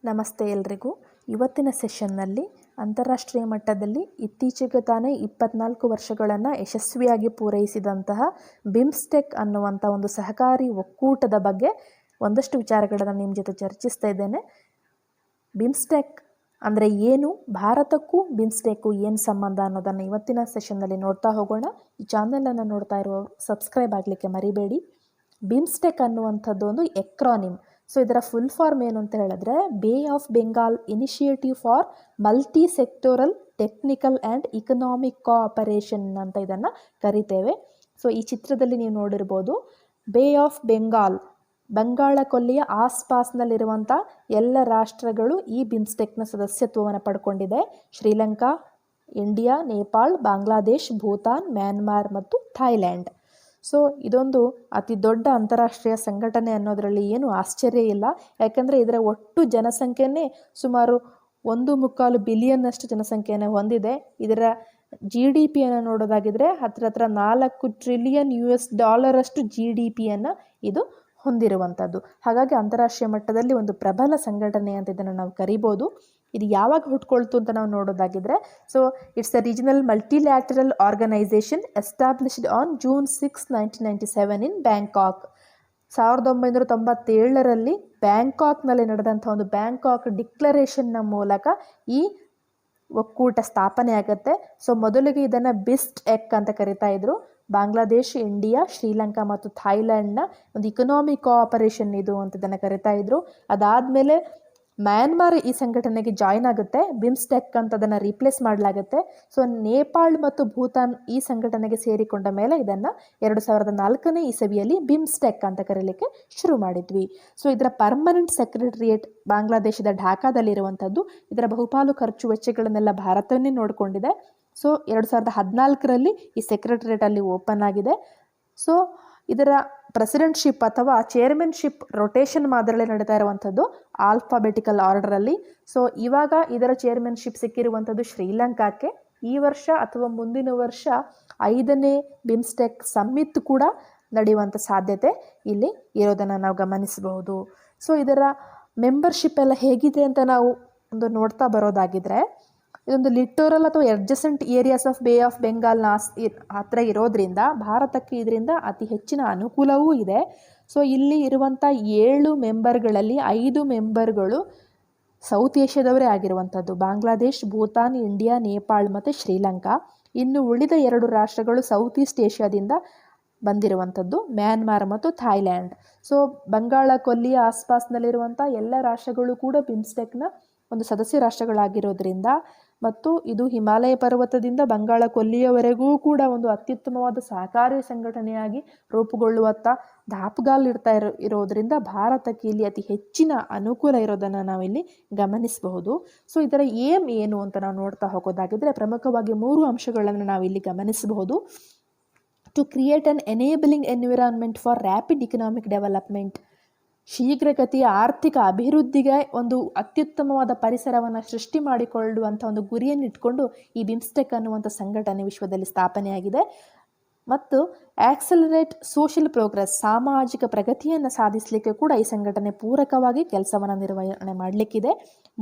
ನಮಸ್ತೆ ಎಲ್ರಿಗೂ. ಇವತ್ತಿನ ಸೆಷನ್ನಲ್ಲಿ ಅಂತಾರಾಷ್ಟ್ರೀಯ ಮಟ್ಟದಲ್ಲಿ ಇತ್ತೀಚೆಗೆ ತಾನೇ 24 ವರ್ಷಗಳನ್ನು ಯಶಸ್ವಿಯಾಗಿ ಪೂರೈಸಿದಂತಹ ಬಿಮ್ಸ್ಟೆಕ್ ಅನ್ನುವಂಥ ಒಂದು ಸಹಕಾರಿ ಒಕ್ಕೂಟದ ಬಗ್ಗೆ ಒಂದಷ್ಟು ವಿಚಾರಗಳನ್ನು ನಿಮ್ಮ ಜೊತೆ ಚರ್ಚಿಸ್ತಾ ಇದ್ದೇನೆ. ಬಿಮ್ಸ್ಟೆಕ್ ಅಂದರೆ ಏನು, ಭಾರತಕ್ಕೂ ಬಿಮ್ಸ್ಟೆಕ್ಕು ಏನು ಸಂಬಂಧ ಅನ್ನೋದನ್ನು ಇವತ್ತಿನ ಸೆಷನ್ನಲ್ಲಿ ನೋಡ್ತಾ ಹೋಗೋಣ. ಈ ಚಾನಲನ್ನು ನೋಡ್ತಾ ಇರುವವರು ಸಬ್ಸ್ಕ್ರೈಬ್ ಆಗಲಿಕ್ಕೆ ಮರಿಬೇಡಿ. ಬಿಮ್ಸ್ಟೆಕ್ ಅನ್ನುವಂಥದ್ದು ಒಂದು ಎಕ್ರಾನಿಮ್. ಸೊ ಇದರ ಫುಲ್ ಫಾರ್ಮ್ ಏನು ಅಂತ ಹೇಳಿದ್ರೆ, ಬೇ of Bengal initiative for multi sectoral technical and economic cooperation ಅಂತ ಇದನ್ನು ಕರಿತೇವೆ. ಸೊ ಈ ಚಿತ್ರದಲ್ಲಿ ನೀವು ನೋಡಿರ್ಬೋದು, ಬೇ ಆಫ್ ಬೆಂಗಾಲ್, ಬಂಗಾಳ ಕೊಲ್ಲಿಯ ಆಸ್ಪಾಸ್ನಲ್ಲಿರುವಂಥ ಎಲ್ಲ ರಾಷ್ಟ್ರಗಳು ಈ ಬಿಮ್ಸ್ಟೆಕ್ನ ಸದಸ್ಯತ್ವವನ್ನು ಪಡ್ಕೊಂಡಿದೆ. ಶ್ರೀಲಂಕಾ, ಇಂಡಿಯಾ, ನೇಪಾಳ್, ಬಾಂಗ್ಲಾದೇಶ್, ಭೂತಾನ್, ಮ್ಯಾನ್ಮಾರ್ ಮತ್ತು ಥೈಲ್ಯಾಂಡ್. ಸೊ ಇದೊಂದು ಅತಿ ದೊಡ್ಡ ಅಂತಾರಾಷ್ಟ್ರೀಯ ಸಂಘಟನೆ ಅನ್ನೋದರಲ್ಲಿ ಏನು ಆಶ್ಚರ್ಯ ಇಲ್ಲ. ಯಾಕಂದರೆ ಇದರ ಒಟ್ಟು ಜನಸಂಖ್ಯೆಯೇ ಸುಮಾರು 1.25 ಬಿಲಿಯನ್ನಷ್ಟು ಜನಸಂಖ್ಯೆಯನ್ನು ಹೊಂದಿದೆ. ಇದರ GDP ನೋಡೋದಾಗಿದ್ರೆ ಹತ್ರ 4 ಟ್ರಿಲಿಯನ್ US$ ಅಷ್ಟು GDP ಇದು ಹೊಂದಿರುವಂಥದ್ದು. ಹಾಗಾಗಿ ಅಂತಾರಾಷ್ಟ್ರೀಯ ಮಟ್ಟದಲ್ಲಿ ಒಂದು ಪ್ರಬಲ ಸಂಘಟನೆ ಅಂತ ಇದನ್ನು ನಾವು ಕರಿಬೋದು. ಇದು ಯಾವಾಗ ಹುಟ್ಕೊಳ್ತು ಅಂತ ನಾವು ನೋಡೋದಾಗಿದ್ರೆ, so it's a regional multilateral organisation established on June 6, 1997 in Bangkok. 1997ರಲ್ಲಿ ಬ್ಯಾಂಕಾಕ್ನಲ್ಲಿ ನಡೆದಂಥ ಒಂದು ಬ್ಯಾಂಕಾಕ್ ಡಿಕ್ಲರೇಷನ್ನ ಮೂಲಕ ಈ ಒಕ್ಕೂಟ ಸ್ಥಾಪನೆ ಆಗುತ್ತೆ. ಸೊ ಮೊದಲಿಗೆ ಇದನ್ನು ಬಿಸ್ಟೆಕ್ ಅಂತ ಕರಿತಾ ಇದ್ರು. ಬಾಂಗ್ಲಾದೇಶ್, ಇಂಡಿಯಾ, ಶ್ರೀಲಂಕಾ ಮತ್ತು ಥೈಲ್ಯಾಂಡ್ನ ಒಂದು ಇಕನಾಮಿಕ್ ಕೋಆಪರೇಷನ್ ಇದು ಅಂತ ಇದನ್ನು ಕರಿತಾ ಇದ್ರು. ಅದಾದಮೇಲೆ ಮ್ಯಾನ್ಮಾರ್ ಈ ಸಂಘಟನೆಗೆ ಜಾಯ್ನ್ ಆಗುತ್ತೆ. ಬಿಮ್ಸ್ಟೆಕ್ ಅಂತ ಅದನ್ನು ರೀಪ್ಲೇಸ್ ಮಾಡಲಾಗುತ್ತೆ. ಸೊ ನೇಪಾಳ್ ಮತ್ತು ಭೂತಾನ್ ಈ ಸಂಘಟನೆಗೆ ಸೇರಿಕೊಂಡ ಮೇಲೆ ಇದನ್ನು 2004ನೇ ಇಸವಿಯಲ್ಲಿ ಬಿಮ್ಸ್ಟೆಕ್ ಅಂತ ಕರೀಲಿಕ್ಕೆ ಶುರು ಮಾಡಿದ್ವಿ. ಸೊ ಇದರ ಪರ್ಮನೆಂಟ್ ಸೆಕ್ರೆಟರಿಯೇಟ್ ಬಾಂಗ್ಲಾದೇಶದ ಢಾಕಾದಲ್ಲಿರುವಂಥದ್ದು. ಇದರ ಬಹುಪಾಲು ಖರ್ಚು ವೆಚ್ಚಗಳನ್ನೆಲ್ಲ ಭಾರತವನ್ನೇ ನೋಡಿಕೊಂಡಿದೆ. ಸೊ 2014ರಲ್ಲಿ ಈ ಸೆಕ್ರೆಟರಿಯೇಟ್ ಅಲ್ಲಿ ಓಪನ್ ಆಗಿದೆ. ಸೊ ಇದರ ಪ್ರೆಸಿಡೆಂಟ್ಶಿಪ್ ಅಥವಾ ಚೇರ್ಮನ್ಶಿಪ್ ರೊಟೇಷನ್ ಮಾದರಿಯಲ್ಲಿ ನಡೀತಾ ಇರುವಂಥದ್ದು ಆಲ್ಫಾಬೆಟಿಕಲ್ ಆರ್ಡರಲ್ಲಿ. ಸೊ ಇವಾಗ ಇದರ ಚೇರ್ಮನ್ಶಿಪ್ ಸಿಕ್ಕಿರುವಂಥದ್ದು ಶ್ರೀಲಂಕಾಕ್ಕೆ. ಈ ವರ್ಷ ಅಥವಾ ಮುಂದಿನ ವರ್ಷ 5ನೇ ಬಿಮ್ಸ್ಟೆಕ್ ಸಮ್ಮಿಟ್ ಕೂಡ ನಡೆಯುವಂಥ ಸಾಧ್ಯತೆ ಇಲ್ಲಿ ಇರೋದನ್ನು ನಾವು ಗಮನಿಸಬಹುದು. ಸೊ ಇದರ ಮೆಂಬರ್ಶಿಪ್ ಎಲ್ಲ ಹೇಗಿದೆ ಅಂತ ನಾವು ಒಂದು ನೋಡ್ತಾ ಬರೋದಾಗಿದ್ರೆ, ಇದೊಂದು ಲಿಟೋರಲ್ ಅಥವಾ adjacent areas of bay of ಬೆಂಗಾಲ್ನ ಹತ್ರ ಇರೋದ್ರಿಂದ ಭಾರತಕ್ಕೆ ಇದರಿಂದ ಅತಿ ಹೆಚ್ಚಿನ ಅನುಕೂಲವೂ ಇದೆ. ಸೊ ಇಲ್ಲಿ ಇರುವಂಥ 7 ಮೆಂಬರ್ಗಳಲ್ಲಿ 5 ಮೆಂಬರ್ಗಳು ಸೌತ್ ಏಷ್ಯಾದವರೇ ಆಗಿರುವಂಥದ್ದು. ಬಾಂಗ್ಲಾದೇಶ್, ಭೂತಾನ್, ಇಂಡಿಯಾ, ನೇಪಾಳ್ ಮತ್ತು ಶ್ರೀಲಂಕಾ. ಇನ್ನು ಉಳಿದ 2 ರಾಷ್ಟ್ರಗಳು ಸೌತ್ ಈಸ್ಟ್ ಏಷ್ಯಾದಿಂದ ಬಂದಿರುವಂಥದ್ದು, ಮ್ಯಾನ್ಮಾರ್ ಮತ್ತು ಥೈಲ್ಯಾಂಡ್. ಸೊ ಬಂಗಾಳ ಕೊಲ್ಲಿಯ ಆಸ್ಪಾಸ್ನಲ್ಲಿರುವಂಥ ಎಲ್ಲ ರಾಷ್ಟ್ರಗಳು ಕೂಡ ಬಿಮ್ಸ್ಟೆಕ್ನ ಒಂದು ಸದಸ್ಯ ರಾಷ್ಟ್ರಗಳಾಗಿರೋದ್ರಿಂದ, ಮತ್ತು ಇದು ಹಿಮಾಲಯ ಪರ್ವತದಿಂದ ಬಂಗಾಳ ಕೊಲ್ಲಿಯವರೆಗೂ ಕೂಡ ಒಂದು ಅತ್ಯುತ್ತಮವಾದ ಸಹಕಾರಿ ಸಂಘಟನೆಯಾಗಿ ರೂಪುಗೊಳ್ಳುವತ್ತ ದಾಪುಗಾಲು ಇರೋದ್ರಿಂದ ಭಾರತಕ್ಕೆ ಇಲ್ಲಿ ಅತಿ ಹೆಚ್ಚಿನ ಅನುಕೂಲ ಇರೋದನ್ನು ನಾವಿಲ್ಲಿ ಗಮನಿಸಬಹುದು. ಸೊ ಇದರ ಏಮ್ ಏನು ಅಂತ ನಾವು ನೋಡ್ತಾ ಹೋಗೋದಾಗಿದ್ರೆ, ಪ್ರಮುಖವಾಗಿ 3 ಅಂಶಗಳನ್ನು ನಾವಿಲ್ಲಿ ಗಮನಿಸಬಹುದು. To create an enabling environment for rapid economic development, ಶೀಘ್ರಗತಿಯ ಆರ್ಥಿಕ ಅಭಿವೃದ್ಧಿಗೆ ಒಂದು ಅತ್ಯುತ್ತಮವಾದ ಪರಿಸರವನ್ನು ಸೃಷ್ಟಿ ಮಾಡಿಕೊಳ್ಳುವಂಥ ಒಂದು ಗುರಿಯನ್ನು ಇಟ್ಕೊಂಡು ಈ ಬಿಮ್ಸ್ಟೆಕ್ ಅನ್ನುವಂಥ ಸಂಘಟನೆ ವಿಶ್ವದಲ್ಲಿ ಸ್ಥಾಪನೆಯಾಗಿದೆ. ಮತ್ತು ಆಕ್ಸಲರೇಟ್ ಸೋಷಿಯಲ್ ಪ್ರೋಗ್ರೆಸ್, ಸಾಮಾಜಿಕ ಪ್ರಗತಿಯನ್ನು ಸಾಧಿಸಲಿಕ್ಕೆ ಕೂಡ ಈ ಸಂಘಟನೆ ಪೂರಕವಾಗಿ ಕೆಲಸವನ್ನು ನಿರ್ವಹಣೆ ಮಾಡಲಿಕ್ಕಿದೆ.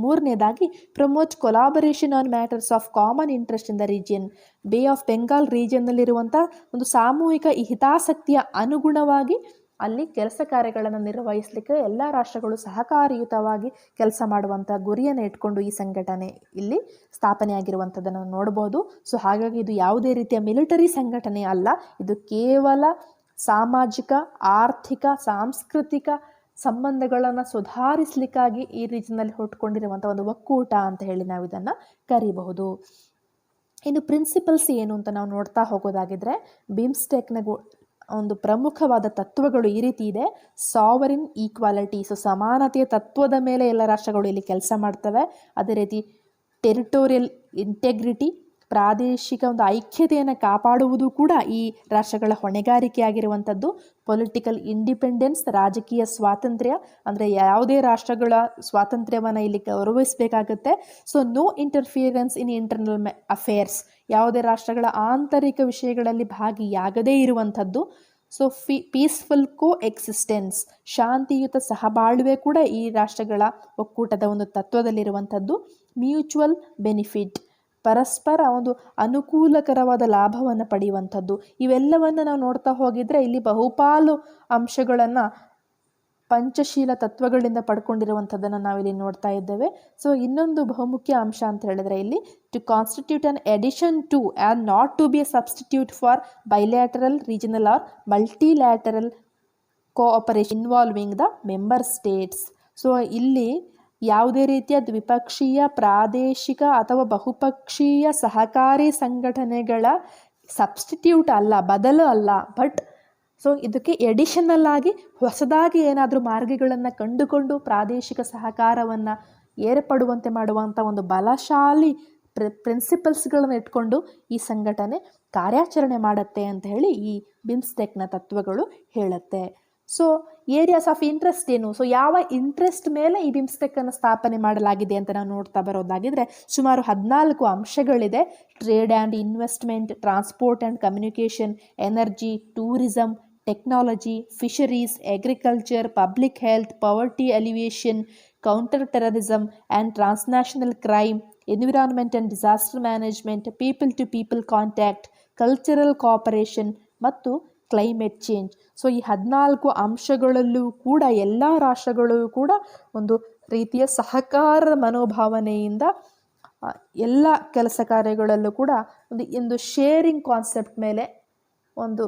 3ನೇದಾಗಿ promote collaboration on matters of common interest in the region. Bay of Bengal ರೀಜಿಯನ್ನಲ್ಲಿರುವಂಥ ಒಂದು ಸಾಮೂಹಿಕ ಹಿತಾಸಕ್ತಿಯ ಅನುಗುಣವಾಗಿ ಅಲ್ಲಿ ಕೆಲಸ ಕಾರ್ಯಗಳನ್ನು ನಿರ್ವಹಿಸಲಿಕ್ಕೆ ಎಲ್ಲ ರಾಷ್ಟ್ರಗಳು ಸಹಕಾರಿಯುತವಾಗಿ ಕೆಲಸ ಮಾಡುವಂಥ ಗುರಿಯನ್ನು ಇಟ್ಕೊಂಡು ಈ ಸಂಘಟನೆ ಇಲ್ಲಿ ಸ್ಥಾಪನೆಯಾಗಿರುವಂಥದ್ದನ್ನು ನೋಡ್ಬೋದು. ಸೊ ಹಾಗಾಗಿ ಇದು ಯಾವುದೇ ರೀತಿಯ ಮಿಲಿಟರಿ ಸಂಘಟನೆ ಅಲ್ಲ. ಇದು ಕೇವಲ ಸಾಮಾಜಿಕ, ಆರ್ಥಿಕ, ಸಾಂಸ್ಕೃತಿಕ ಸಂಬಂಧಗಳನ್ನು ಸುಧಾರಿಸಲಿಕ್ಕಾಗಿ ಈ ರೀಜನಲ್ಲಿ ಹುಟ್ಕೊಂಡಿರುವಂಥ ಒಂದು ಒಕ್ಕೂಟ ಅಂತ ಹೇಳಿ ನಾವು ಇದನ್ನು ಕರಿಬಹುದು. ಇನ್ನು ಪ್ರಿನ್ಸಿಪಲ್ಸ್ ಏನು ಅಂತ ನಾವು ನೋಡ್ತಾ ಹೋಗೋದಾಗಿದ್ರೆ, ಬಿಮ್ಸ್ಟೆಕ್ನ ಒಂದು ಪ್ರಮುಖವಾದ ತತ್ವಗಳು ಈ ರೀತಿ ಇದೆ. ಸಾವರಿನ್ ಈಕ್ವಾಲಿಟಿ, ಸೊ ಸಮಾನತೆಯ ತತ್ವದ ಮೇಲೆ ಎಲ್ಲ ರಾಷ್ಟ್ರಗಳು ಇಲ್ಲಿ ಕೆಲಸ ಮಾಡ್ತವೆ. ಅದೇ ರೀತಿ ಟೆರಿಟೋರಿಯಲ್ ಇಂಟೆಗ್ರಿಟಿ, ಪ್ರಾದೇಶಿಕ ಒಂದು ಐಕ್ಯತೆಯನ್ನು ಕಾಪಾಡುವುದು ಕೂಡ ಈ ರಾಷ್ಟ್ರಗಳ ಹೊಣೆಗಾರಿಕೆಯಾಗಿರುವಂಥದ್ದು. ಪೊಲಿಟಿಕಲ್ ಇಂಡಿಪೆಂಡೆನ್ಸ್, ರಾಜಕೀಯ ಸ್ವಾತಂತ್ರ್ಯ, ಅಂದರೆ ಯಾವುದೇ ರಾಷ್ಟ್ರಗಳ ಸ್ವಾತಂತ್ರ್ಯವನ್ನು ಇಲ್ಲಿ ಗೌರವಿಸಬೇಕಾಗುತ್ತೆ. So no interference in internal affairs, ಯಾವುದೇ ರಾಷ್ಟ್ರಗಳ ಆಂತರಿಕ ವಿಷಯಗಳಲ್ಲಿ ಭಾಗಿಯಾಗದೇ ಇರುವಂಥದ್ದು. ಸೊ ಪೀಸ್ಫುಲ್ ಕೋ ಎಕ್ಸಿಸ್ಟೆನ್ಸ್, ಶಾಂತಿಯುತ ಸಹಬಾಳ್ವೆ ಕೂಡ ಈ ರಾಷ್ಟ್ರಗಳ ಒಕ್ಕೂಟದ ಒಂದು ತತ್ವದಲ್ಲಿರುವಂಥದ್ದು. ಮ್ಯೂಚುವಲ್ ಬೆನಿಫಿಟ್, ಪರಸ್ಪರ ಒಂದು ಅನುಕೂಲಕರವಾದ ಲಾಭವನ್ನು ಪಡೆಯುವಂಥದ್ದು. ಇವೆಲ್ಲವನ್ನು ನಾವು ನೋಡ್ತಾ ಹೋಗಿದ್ರೆ ಇಲ್ಲಿ ಬಹುಪಾಲು ಅಂಶಗಳನ್ನು ಪಂಚಶೀಲ ತತ್ವಗಳಿಂದ ಪಡ್ಕೊಂಡಿರುವಂಥದ್ದನ್ನು ನಾವಿಲ್ಲಿ ನೋಡ್ತಾ ಇದ್ದೇವೆ. ಸೊ ಇನ್ನೊಂದು ಬಹುಮುಖ್ಯ ಅಂಶ ಅಂತ ಹೇಳಿದ್ರೆ ಇಲ್ಲಿ to constitute an addition to and not to be a substitute for bilateral, regional or multilateral cooperation involving the member states. So ಇಲ್ಲಿ ಯಾವುದೇ ರೀತಿಯ ದ್ವಿಪಕ್ಷೀಯ, ಪ್ರಾದೇಶಿಕ ಅಥವಾ ಬಹುಪಕ್ಷೀಯ ಸಹಕಾರಿ ಸಂಘಟನೆಗಳ ಸಬ್ಸ್ಟಿಟ್ಯೂಟ್ ಅಲ್ಲ, ಬದಲು ಅಲ್ಲ, ಬಟ್ ಸೊ ಇದಕ್ಕೆ ಎಡಿಷನಲ್ ಆಗಿ ಹೊಸದಾಗಿ ಏನಾದರೂ ಮಾರ್ಗಗಳನ್ನು ಕಂಡುಕೊಂಡು ಪ್ರಾದೇಶಿಕ ಸಹಕಾರವನ್ನು ಏರ್ಪಡುವಂತೆ ಮಾಡುವಂಥ ಒಂದು ಬಲಶಾಲಿ ಪ್ರಿನ್ಸಿಪಲ್ಸ್ಗಳನ್ನು ಇಟ್ಕೊಂಡು ಈ ಸಂಘಟನೆ ಕಾರ್ಯಾಚರಣೆ ಮಾಡುತ್ತೆ ಅಂತ ಹೇಳಿ ಈ ಬಿಮ್ಸ್ಟೆಕ್ನ ತತ್ವಗಳು ಹೇಳುತ್ತೆ. ಸೊ ಏರಿಯಾಸ್ ಆಫ್ ಇಂಟ್ರೆಸ್ಟ್ ಏನು? ಸೊ ಯಾವ ಇಂಟ್ರೆಸ್ಟ್ ಮೇಲೆ ಈ ಬಿಮ್ಸ್ಟೆಕ್ಕನ್ನು ಸ್ಥಾಪನೆ ಮಾಡಲಾಗಿದೆ ಅಂತ ನಾವು ನೋಡ್ತಾ ಬರೋದಾಗಿದ್ರೆ ಸುಮಾರು 14 ಅಂಶಗಳಿದೆ. Trade and investment, transport and communication, energy, tourism, technology, fisheries, agriculture, public health, poverty alleviation, counter terrorism and transnational crime, environment and disaster management, people to people contact, cultural cooperation ಮತ್ತು ಕ್ಲೈಮೇಟ್ ಚೇಂಜ್. ಸೊ ಈ 14 ಅಂಶಗಳಲ್ಲೂ ಕೂಡ ಎಲ್ಲ ರಾಷ್ಟ್ರಗಳು ಕೂಡ ಒಂದು ರೀತಿಯ ಸಹಕಾರ ಮನೋಭಾವನೆಯಿಂದ ಎಲ್ಲ ಕೆಲಸ ಕಾರ್ಯಗಳಲ್ಲೂ ಕೂಡ ಒಂದು ಶೇರಿಂಗ್ ಕಾನ್ಸೆಪ್ಟ್ ಮೇಲೆ ಒಂದು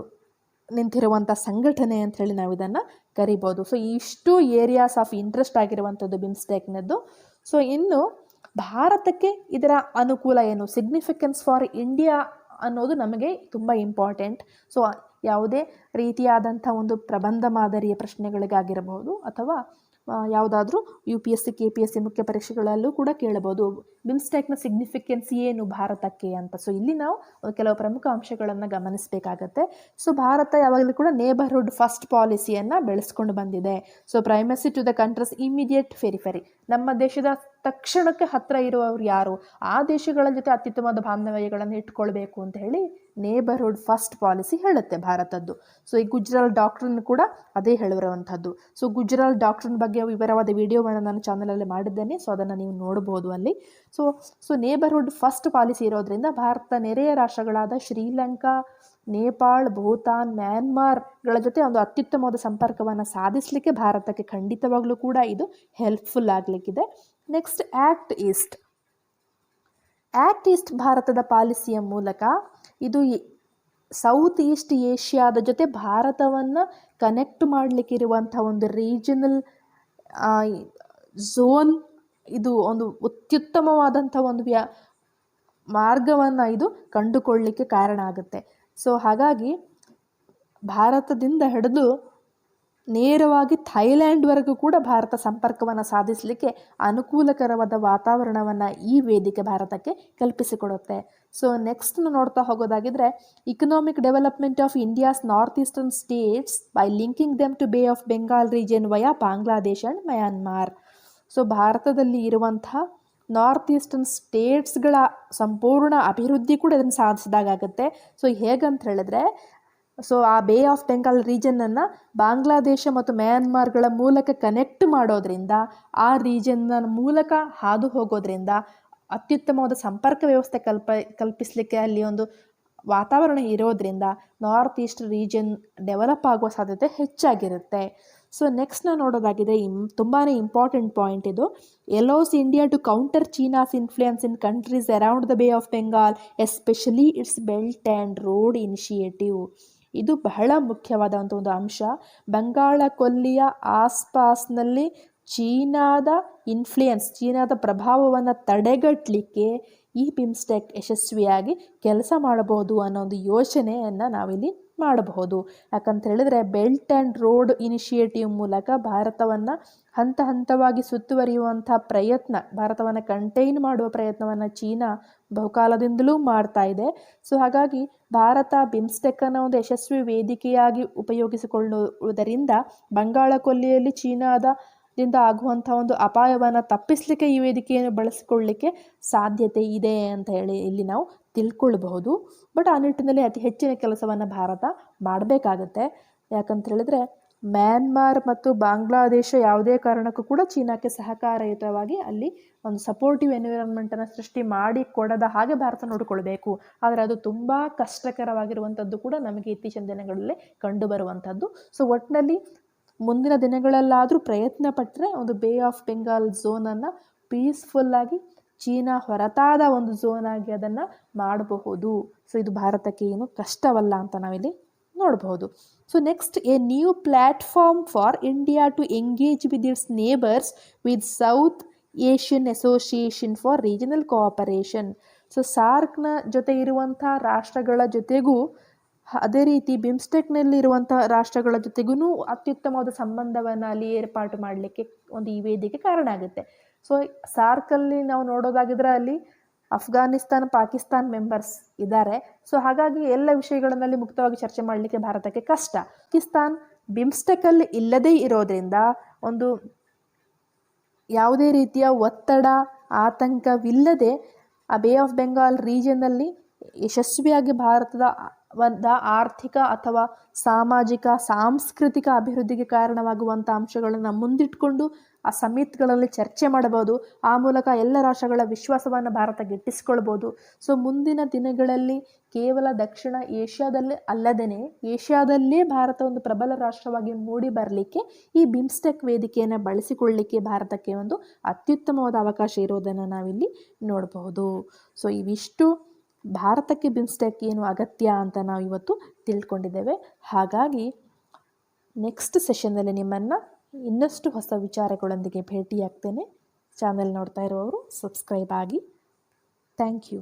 ನಿಂತಿರುವಂಥ ಸಂಘಟನೆ ಅಂತ ಹೇಳಿ ನಾವು ಇದನ್ನು ಕರಿಬೋದು. ಸೊ ಇಷ್ಟು ಏರಿಯಾಸ್ ಆಫ್ ಇಂಟ್ರೆಸ್ಟ್ ಆಗಿರುವಂಥದ್ದು ಬಿಮ್ಸ್ಟೆಕ್ನದ್ದು. ಸೊ ಇನ್ನು ಭಾರತಕ್ಕೆ ಇದರ ಅನುಕೂಲ ಏನು, ಸಿಗ್ನಿಫಿಕೆನ್ಸ್ ಫಾರ್ ಇಂಡಿಯಾ ಅನ್ನೋದು ನಮಗೆ ತುಂಬ ಇಂಪಾರ್ಟೆಂಟ್. ಸೊ ಯಾವುದೇ ರೀತಿಯಾದಂಥ ಒಂದು ಪ್ರಬಂಧ ಮಾದರಿಯ ಪ್ರಶ್ನೆಗಳಿಗಾಗಿರಬಹುದು ಅಥವಾ ಯಾವುದಾದ್ರೂ UPSC KPSC ಮುಖ್ಯ ಪರೀಕ್ಷೆಗಳಲ್ಲೂ ಕೂಡ ಕೇಳಬಹುದು ಬಿಮ್ಸ್ಟೆಕ್ನ ಸಿಗ್ನಿಫಿಕೆನ್ಸ್ ಏನು ಭಾರತಕ್ಕೆ ಅಂತ. ಸೊ ಇಲ್ಲಿ ನಾವು ಕೆಲವು ಪ್ರಮುಖ ಅಂಶಗಳನ್ನು ಗಮನಿಸಬೇಕಾಗತ್ತೆ. ಸೊ ಭಾರತ ಯಾವಾಗಲೂ ಕೂಡ ನೇಬರ್ಹುಡ್ ಫಸ್ಟ್ ಪಾಲಿಸಿಯನ್ನು ಬೆಳೆಸ್ಕೊಂಡು ಬಂದಿದೆ. So primacy to the country's immediate periphery, ನಮ್ಮ ದೇಶದ ತಕ್ಷಣಕ್ಕೆ ಹತ್ತಿರ ಇರುವವರು ಯಾರು ಆ ದೇಶಗಳ ಜೊತೆ ಅತ್ಯುತ್ತಮವಾದ ಬಾಂಧವ್ಯಗಳನ್ನು ಇಟ್ಕೊಳ್ಬೇಕು ಅಂತ ಹೇಳಿ ನೇಬರ್ಹುಡ್ ಫಸ್ಟ್ ಪಾಲಿಸಿ ಹೇಳುತ್ತೆ ಭಾರತದ್ದು. ಸೊ ಈ ಗುಜರಾಲ್ ಡಾಕ್ಟ್ರಿನ್ ಕೂಡ ಅದೇ ಹೇಳಿರುವಂಥದ್ದು. ಸೊ ಗುಜರಾಲ್ ಡಾಕ್ಟ್ರಿನ್ ಬಗ್ಗೆ ವಿವರವಾದ ವಿಡಿಯೋವನ್ನು ನಾನು ಚಾನಲಲ್ಲಿ ಮಾಡಿದ್ದೇನೆ. ಸೊ ಅದನ್ನು ನೀವು ನೋಡ್ಬೋದು ಅಲ್ಲಿ. ಸೊ ನೇಬರ್ಹುಡ್ ಫಸ್ಟ್ ಪಾಲಿಸಿ ಇರೋದ್ರಿಂದ ಭಾರತ ನೆರೆಯ ರಾಷ್ಟ್ರಗಳಾದ ಶ್ರೀಲಂಕಾ, ನೇಪಾಳ, ಭೂತಾನ್, ಮ್ಯಾನ್ಮಾರ್ಗಳ ಜೊತೆ ಒಂದು ಅತ್ಯುತ್ತಮವಾದ ಸಂಪರ್ಕವನ್ನು ಸಾಧಿಸಲಿಕ್ಕೆ ಭಾರತಕ್ಕೆ ಖಂಡಿತವಾಗ್ಲೂ ಕೂಡ ಇದು ಹೆಲ್ಪ್ಫುಲ್ ಆಗಲಿಕ್ಕಿದೆ. ನೆಕ್ಸ್ಟ್ ಆ್ಯಕ್ಟ್ ಈಸ್ಟ್ ಭಾರತದ ಪಾಲಿಸಿಯ ಮೂಲಕ ಇದು ಸೌತ್ ಈಸ್ಟ್ ಏಷ್ಯಾದ ಜೊತೆ ಭಾರತವನ್ನು ಕನೆಕ್ಟ್ ಮಾಡಲಿಕ್ಕಿರುವಂಥ ಒಂದು ರೀಜನಲ್ ಝೋನ್, ಇದು ಒಂದು ಅತ್ಯುತ್ತಮವಾದಂಥ ಒಂದು ಮಾರ್ಗವನ್ನು ಇದು ಕಂಡುಕೊಳ್ಳಲಿಕ್ಕೆ ಕಾರಣ ಆಗುತ್ತೆ. ಸೊ ಹಾಗಾಗಿ ಭಾರತದಿಂದ ಹಿಡಿದು ನೇರವಾಗಿ ಥೈಲ್ಯಾಂಡ್ವರೆಗೂ ಕೂಡ ಭಾರತ ಸಂಪರ್ಕವನ್ನು ಸಾಧಿಸಲಿಕ್ಕೆ ಅನುಕೂಲಕರವಾದ ವಾತಾವರಣವನ್ನು ಈ ವೇದಿಕೆ ಭಾರತಕ್ಕೆ ಕಲ್ಪಿಸಿಕೊಡುತ್ತೆ. ಸೊ ನೆಕ್ಸ್ಟ್ ನೋಡ್ತಾ ಹೋಗೋದಾಗಿದ್ರೆ economic development of India's north eastern states by linking them to bay of Bengal region via Bangladesh and Myanmar. So ಭಾರತದಲ್ಲಿ ಇರುವಂಥ ನಾರ್ತ್ ಈಸ್ಟರ್ನ್ ಸ್ಟೇಟ್ಸ್ಗಳ ಸಂಪೂರ್ಣ ಅಭಿವೃದ್ಧಿ ಕೂಡ ಇದನ್ನು ಸಾಧಿಸಿದಾಗುತ್ತೆ. ಸೊ ಹೇಗಂತ ಹೇಳಿದ್ರೆ, ಸೊ ಆ ಬೇ ಆಫ್ ಬೆಂಗಾಲ್ ರೀಜನ್ನನ್ನು ಬಾಂಗ್ಲಾದೇಶ ಮತ್ತು ಮ್ಯಾನ್ಮಾರ್ಗಳ ಮೂಲಕ ಕನೆಕ್ಟ್ ಮಾಡೋದ್ರಿಂದ, ಆ ರೀಜನ್ನ ಮೂಲಕ ಹಾದು ಹೋಗೋದ್ರಿಂದ ಅತ್ಯುತ್ತಮವಾದ ಸಂಪರ್ಕ ವ್ಯವಸ್ಥೆ ಕಲ್ಪಿಸಲಿಕ್ಕೆ ಅಲ್ಲಿ ಒಂದು ವಾತಾವರಣ ಇರೋದ್ರಿಂದ ನಾರ್ತ್ ಈಸ್ಟ್ ರೀಜನ್ ಡೆವಲಪ್ ಆಗುವ ಸಾಧ್ಯತೆ ಹೆಚ್ಚಾಗಿರುತ್ತೆ. ಸೊ ನೆಕ್ಸ್ಟ್ ನಾವು ನೋಡೋದಾಗಿದೆ, ತುಂಬಾ ಇಂಪಾರ್ಟೆಂಟ್ ಪಾಯಿಂಟ್ ಇದು. Allows India to counter China's influence in countries around the bay of Bengal, especially its belt and road initiative. ಇದು ಬಹಳ ಮುಖ್ಯವಾದಂಥ ಒಂದು ಅಂಶ. ಬಂಗಾಳ ಕೊಲ್ಲಿಯ ಆಸ್ಪಾಸ್ನಲ್ಲಿ ಚೀನಾದ ಇನ್ಫ್ಲುಯೆನ್ಸ್, ಚೀನಾದ ಪ್ರಭಾವವನ್ನು ತಡೆಗಟ್ಟಲಿಕ್ಕೆ ಈ ಬಿಮ್ಸ್ಟೆಕ್ ಯಶಸ್ವಿಯಾಗಿ ಕೆಲಸ ಮಾಡಬಹುದು ಅನ್ನೋ ಒಂದು ಯೋಚನೆಯನ್ನು ನಾವಿಲ್ಲಿ ಮಾಡಬಹುದು. ಯಾಕಂತ ಹೇಳಿದ್ರೆ ಬೆಲ್ಟ್ ಆ್ಯಂಡ್ ರೋಡ್ ಇನಿಷಿಯೇಟಿವ್ ಮೂಲಕ ಭಾರತವನ್ನು ಹಂತ ಹಂತವಾಗಿ ಸುತ್ತುವರಿಯುವಂಥ ಪ್ರಯತ್ನ, ಭಾರತವನ್ನು ಕಂಟೈನ್ ಮಾಡುವ ಪ್ರಯತ್ನವನ್ನು ಚೀನಾ ಬಹುಕಾಲದಿಂದಲೂ ಮಾಡ್ತಾ ಇದೆ. ಸೊ ಹಾಗಾಗಿ ಭಾರತ ಬಿಮ್ಸ್ಟೆಕ್ಕನ್ನು ಒಂದು ಯಶಸ್ವಿ ವೇದಿಕೆಯಾಗಿ ಉಪಯೋಗಿಸಿಕೊಳ್ಳುವುದರಿಂದ ಬಂಗಾಳ ಕೊಲ್ಲಿಯಲ್ಲಿ ಚೀನಾದಿಂದ ಆಗುವಂಥ ಒಂದು ಅಪಾಯವನ್ನು ತಪ್ಪಿಸಲಿಕ್ಕೆ ಈ ವೇದಿಕೆಯನ್ನು ಬಳಸಿಕೊಳ್ಳಲಿಕ್ಕೆ ಸಾಧ್ಯತೆ ಇದೆ ಅಂತ ಹೇಳಿ ಇಲ್ಲಿ ನಾವು ತಿಳ್ಕೊಳ್ಬಹುದು. ಬಟ್ ಆ ನಿಟ್ಟಿನಲ್ಲಿ ಅತಿ ಹೆಚ್ಚಿನ ಕೆಲಸವನ್ನು ಭಾರತ ಮಾಡಬೇಕಾಗತ್ತೆ. ಯಾಕಂತ ಹೇಳಿದ್ರೆ ಮ್ಯಾನ್ಮಾರ್ ಮತ್ತು ಬಾಂಗ್ಲಾದೇಶ ಯಾವುದೇ ಕಾರಣಕ್ಕೂ ಕೂಡ ಚೀನಾಕ್ಕೆ ಸಹಕಾರಯುತವಾಗಿ ಅಲ್ಲಿ ಒಂದು ಸಪೋರ್ಟಿವ್ ಎನ್ವಿರಾನ್ಮೆಂಟನ್ನು ಸೃಷ್ಟಿ ಮಾಡಿ ಕೊಡದ ಹಾಗೆ ಭಾರತ ನೋಡಿಕೊಳ್ಬೇಕು. ಆದರೆ ಅದು ತುಂಬ ಕಷ್ಟಕರವಾಗಿರುವಂಥದ್ದು ಕೂಡ ನಮಗೆ ಇತ್ತೀಚಿನ ದಿನಗಳಲ್ಲಿ ಕಂಡು ಬರುವಂಥದ್ದು. ಸೊ ಒಟ್ಟಿನಲ್ಲಿ ಮುಂದಿನ ದಿನಗಳಲ್ಲಾದರೂ ಪ್ರಯತ್ನ ಪಟ್ಟರೆ ಒಂದು ಬೇ ಆಫ್ ಬೆಂಗಾಲ್ ಝೋನನ್ನು ಪೀಸ್ಫುಲ್ಲಾಗಿ ಚೀನಾ ಹೊರತಾದ ಒಂದು ಝೋನ್ ಆಗಿ ಅದನ್ನು ಮಾಡಬಹುದು. ಸೊ ಇದು ಭಾರತಕ್ಕೆ ಏನು ಕಷ್ಟವಲ್ಲ ಅಂತ ನಾವಿಲ್ಲಿ ನೋಡಬಹುದು. So next, a new platform for India to engage with its neighbours with South Asian Association for Regional Cooperation. So ಸಾರ್ಕ್ನ ಜೊತೆ ಇರುವಂಥ ರಾಷ್ಟ್ರಗಳ ಜೊತೆಗೂ ಅದೇ ರೀತಿ ಬಿಮ್ಸ್ಟೆಕ್ನಲ್ಲಿ ಇರುವಂಥ ರಾಷ್ಟ್ರಗಳ ಜೊತೆಗೂ ಅತ್ಯುತ್ತಮವಾದ ಸಂಬಂಧವನ್ನು ಅಲ್ಲಿ ಏರ್ಪಾಟು ಮಾಡಲಿಕ್ಕೆ ಒಂದು ಈ ವೇದಿಕೆ ಕಾರಣ ಆಗುತ್ತೆ. ಸೊ ಸಾರ್ಕಲ್ಲಿ ನಾವು ನೋಡೋದಾಗಿದ್ರೆ ಅಲ್ಲಿ ಅಫ್ಘಾನಿಸ್ತಾನ್, ಪಾಕಿಸ್ತಾನ್ ಮೆಂಬರ್ಸ್ ಇದ್ದಾರೆ. ಸೊ ಹಾಗಾಗಿ ಎಲ್ಲ ವಿಷಯಗಳಲ್ಲಿ ಮುಕ್ತವಾಗಿ ಚರ್ಚೆ ಮಾಡಲಿಕ್ಕೆ ಭಾರತಕ್ಕೆ ಕಷ್ಟ. ಪಾಕಿಸ್ತಾನ್ ಬಿಮ್ಸ್ಟೆಕಲ್ಲಿ ಇಲ್ಲದೇ ಇರೋದ್ರಿಂದ ಒಂದು ಯಾವುದೇ ರೀತಿಯ ಒತ್ತಡ, ಆತಂಕವಿಲ್ಲದೆ ಆ ಬೇ ಆಫ್ ಬೆಂಗಾಲ್ ರೀಜನ್ನಲ್ಲಿ ಯಶಸ್ವಿಯಾಗಿ ಭಾರತದ ಆರ್ಥಿಕ ಅಥವಾ ಸಾಮಾಜಿಕ, ಸಾಂಸ್ಕೃತಿಕ ಅಭಿವೃದ್ಧಿಗೆ ಕಾರಣವಾಗುವಂಥ ಅಂಶಗಳನ್ನು ಮುಂದಿಟ್ಕೊಂಡು ಆ ಸಮಿಟ್ಗಳಲ್ಲಿ ಚರ್ಚೆ ಮಾಡಬಹುದು. ಆ ಮೂಲಕ ಎಲ್ಲ ರಾಷ್ಟ್ರಗಳ ವಿಶ್ವಾಸವನ್ನು ಭಾರತ ಗಿಟ್ಟಿಸ್ಕೊಳ್ಬೋದು. ಸೊ ಮುಂದಿನ ದಿನಗಳಲ್ಲಿ ಕೇವಲ ದಕ್ಷಿಣ ಏಷ್ಯಾದಲ್ಲೇ ಅಲ್ಲದೇ ಏಷ್ಯಾದಲ್ಲೇ ಭಾರತ ಒಂದು ಪ್ರಬಲ ರಾಷ್ಟ್ರವಾಗಿ ಮೂಡಿ ಬರಲಿಕ್ಕೆ ಈ ಬಿಮ್ಸ್ಟೆಕ್ ವೇದಿಕೆಯನ್ನು ಬಳಸಿಕೊಳ್ಳಲಿಕ್ಕೆ ಭಾರತಕ್ಕೆ ಒಂದು ಅತ್ಯುತ್ತಮವಾದ ಅವಕಾಶ ಇರೋದನ್ನು ನಾವಿಲ್ಲಿ ನೋಡಬಹುದು. ಸೊ ಇವಿಷ್ಟು ಭಾರತಕ್ಕೆ ಬಿಮ್ಸ್ಟೆಕ್ ಏನು ಅಗತ್ಯ ಅಂತ ನಾವು ಇವತ್ತು ತಿಳ್ಕೊಂಡಿದ್ದೇವೆ. ಹಾಗಾಗಿ ನೆಕ್ಸ್ಟ್ ಸೆಷನ್ನಲ್ಲಿ ನಿಮ್ಮನ್ನು ಇನ್ನಷ್ಟು ಹೊಸ ವಿಚಾರಗಳೊಂದಿಗೆ ಭೇಟಿಯಾಗ್ತೇನೆ. ಚಾನೆಲ್ ನೋಡ್ತಾ ಇರುವವರು ಸಬ್ಸ್ಕ್ರೈಬ್ ಆಗಿ. Thank you.